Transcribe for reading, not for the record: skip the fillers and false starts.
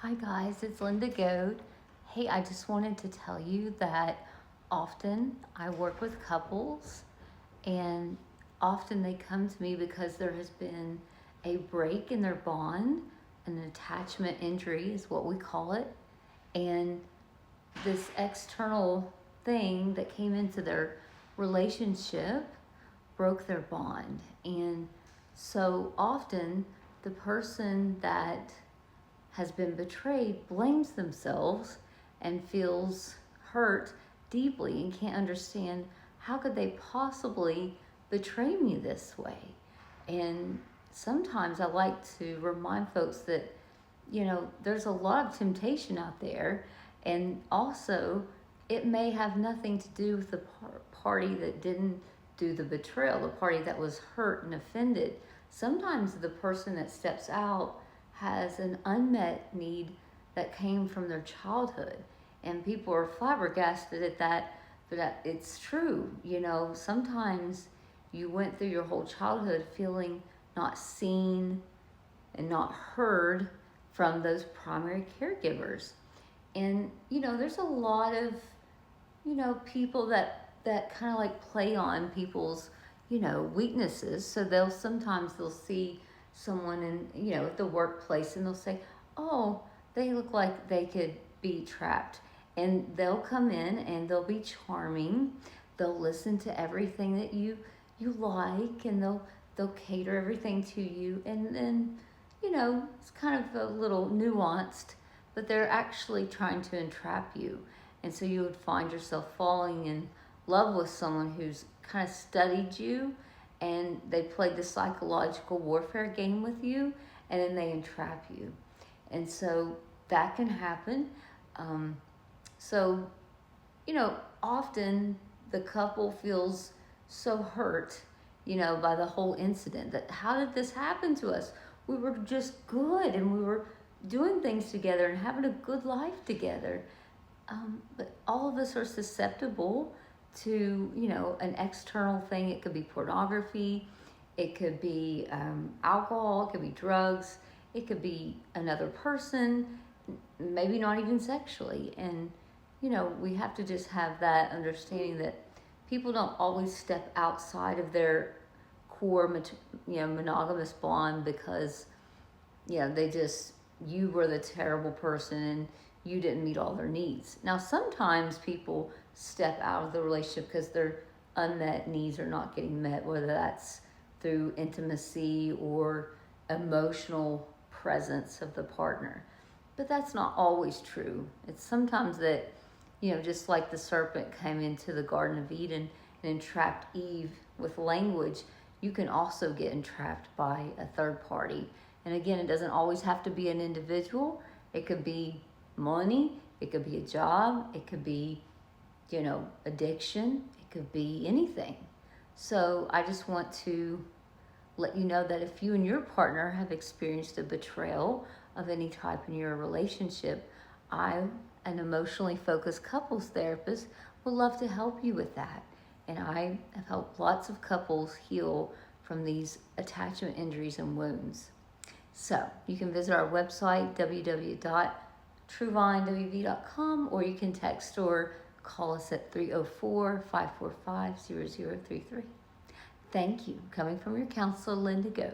Hi guys, it's Linda Goad. Hey, I just wanted to tell you that often I work with couples and often they come to me because there has been a break in their bond, an attachment injury is what we call it. And this external thing that came into their relationship broke their bond. And so often the person that has been betrayed blames themselves and feels hurt deeply and can't understand how could they possibly betray me this way. And sometimes I like to remind folks that there's a lot of temptation out there, and also it may have nothing to do with the party that didn't do the betrayal, the party that was hurt and offended. Sometimes the person that steps out has an unmet need that came from their childhood, and people are flabbergasted at that, but it's true. Sometimes you went through your whole childhood feeling not seen and not heard from those primary caregivers. And there's a lot of people that kind of like play on people's weaknesses. So they'll see someone in at the workplace, and they'll say, oh, they look like they could be trapped, and they'll come in and they'll be charming. They'll listen to everything that you like, and they'll cater everything to you, and then it's kind of a little nuanced, but they're actually trying to entrap you. And so you would find yourself falling in love with someone who's kind of studied you, and they played the psychological warfare game with you, and then they entrap you. And so that can happen. So often the couple feels so hurt, by the whole incident, that how did this happen to us? We were just good, and we were doing things together and having a good life together. But all of us are susceptible to, an external thing. It could be pornography, it could be alcohol, it could be drugs, it could be another person, maybe not even sexually. And, we have to just have that understanding that people don't always step outside of their core, monogamous bond because, you were the terrible person and you didn't meet all their needs. Now, sometimes people step out of the relationship because their unmet needs are not getting met, whether that's through intimacy or emotional presence of the partner. But that's not always true. It's sometimes that, just like the serpent came into the Garden of Eden and entrapped Eve with language, you can also get entrapped by a third party. And again, it doesn't always have to be an individual. It could be money, it could be a job, it could be, addiction, it could be anything. So I just want to let you know that if you and your partner have experienced a betrayal of any type in your relationship, I, an emotionally focused couples therapist, would love to help you with that. And I have helped lots of couples heal from these attachment injuries and wounds. So you can visit our website, www.truevinewv.com, or you can text or call us at 304-545-0033. Thank you. Coming from your counselor, Linda Go.